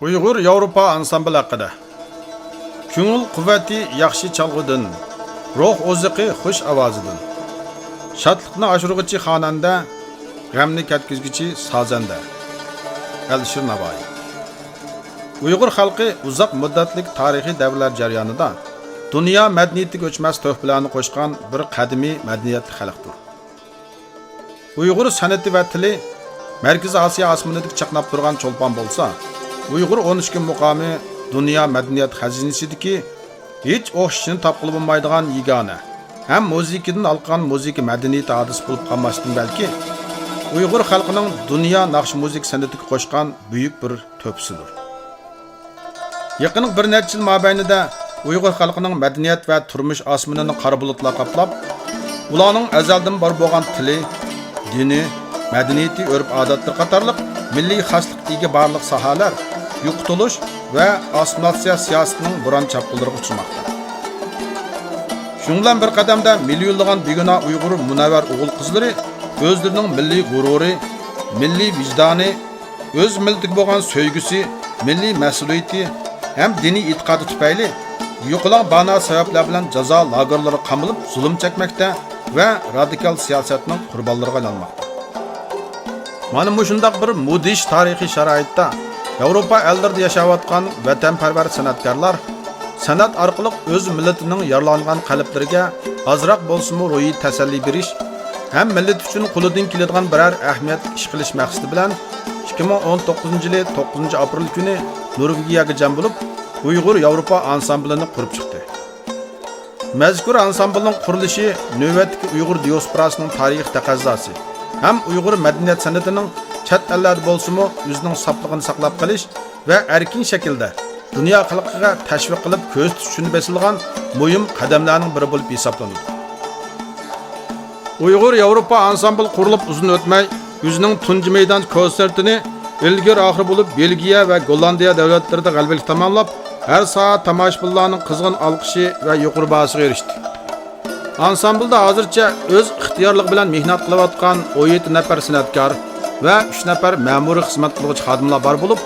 Uyg'ur Yevropa ansambli haqida. Ko'ngil quvvati yaxshi chalg'idan, ruh o'ziqi xush ovozidan. Shodlikni oshirg'ichi xonanda, g'amni katkizgichi sozanda. Alisher Navoiy. Uyg'ur xalqi uzoq muddatlik tarixiy davrlar jarayonida dunyo madaniyatiga o'chmas to'hfalarni qo'shgan bir qadimiy madaniyatli xalqdir. Uyg'ur san'ati va tili Markaziy Osiyo osmonidagi chaqnab turgan cho'lpon bo'lsa, Uyg'ur 13 kun muqomi dunyo madaniyat xazinasidagi hech o'xshashini topqilib bo'lmaydigan yagona, ham musiqidan olgan musiqa madaniyati hadis bo'lib qolmasdan balki Uyg'ur xalqining dunyo naqsh musiq san'atiga qo'shgan buyuk bir to'pisidir. Yaqin bir necha yil mobaynida Uyg'ur xalqining madaniyat va turmush osmonini qora bulutlar qoplab, ularning azaldan bor bo'lgan tili, dini, madaniyati, urf-odatlar qatorliq milliy xosliklarga barliq sohalar yo'qotilish va assimilyatsiya siyosatining buron chapqilariga uchramoqda. Shundan bir qadamda millionlagan begunoh Uyg'ur munavvar o'g'il qizlari o'zlarining milliy g'ururi, milliy vijdoni, o'z millatiga bo'lgan sevgisi, milliy mas'uliyati ham diniy e'tiqodi tufayli yo'qolan bano sabablar bilan jazo lagerlari qamilib zulm chekmoqda va radikal siyosatning qurbonlariga aylanmoqda. Mana bu shundoq bir mudhish tarixiy sharoitda Yevropa ellarida yashayotgan vatanparvar san'atkorlar san'at orqali o'z millatining yaralangan qalblariga ozroq bo'lsa-mu ruhiy tasalli berish ham millat uchun qo'lidan keladigan biror ahamiyat ish qilish maqsadi bilan 2019-yili 9-aprel kuni Norvegiyaga jam bo'lib, Uyg'ur Yevropa ansamblini qurib chiqdi. Mazkur ansamblning qurilishi navbatdagi Uyg'ur diasporasining tarixiy taqozosi ham Uyg'ur madaniyat san'atining chet ellarda bo'lsa-mu o'zining soplig'ini saqlab qolish va erkin shaklda dunyo xalqiga tashviq qilib ko'z tutishini besilgan muhim qadamlarning biri bo'lib hisoblanadi. Uyg'ur Yevropa ansambl qurilib uzun o'tmay o'zining tunji maydon konsertini ilgari oxir bo'lib Belgiya va Gollandiya davlatlarida g'alabalik tamomlab, har soat tomoshabinlarning qizg'in olqishi va yuqori bahosiga erishdi. Ansamblda hozircha o'z ixtiyorligi bilan mehnat qilayotgan 17 nafar san'atkor va 3 nafar ma'muriy xizmat qiluvchi xodimlar bor bo'lib,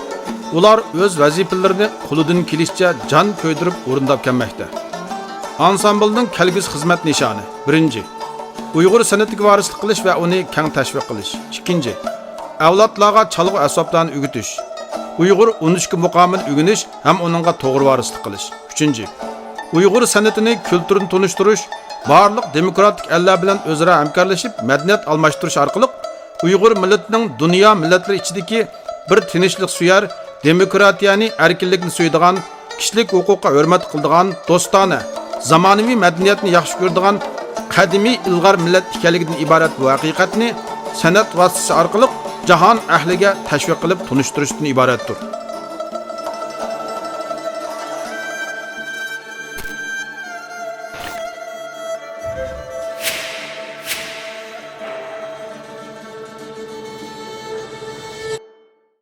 ular o'z vazifalarini qo'lidan kelishicha jon ko'ydirib o'rindab kelmoqda. Ansamblning kelgusi xizmat nishoni: 1. Uyg'ur san'atiga varislik qilish va uni keng tashviq qilish. 2. Avlodlarga chalg'u asboblarni o'g'itish. Uyg'ur 13 kun muqomini o'rganish ham uningga to'g'ri varislik qilish. 3. Uyg'ur san'atini, kulturini tunishtirish, barliq demokratik ellar bilan o'zaro hamkorlashib, madaniyat almashtirish orqali Uyg'ur millatining dunyo millatlari ichidagi bir tinchlik suyar, demokratiyani, erkinlikni suyadigan, kishilik huquqqa hurmat qiladigan, do'stona, zamonaviy madaniyatni yaxshi ko'radigan qadimiy ilg'or millat ekanligidan iborat bu haqiqatni san'at vositasi orqali jahon ahliga tashviq qilib tunishtirishdan iboratdir.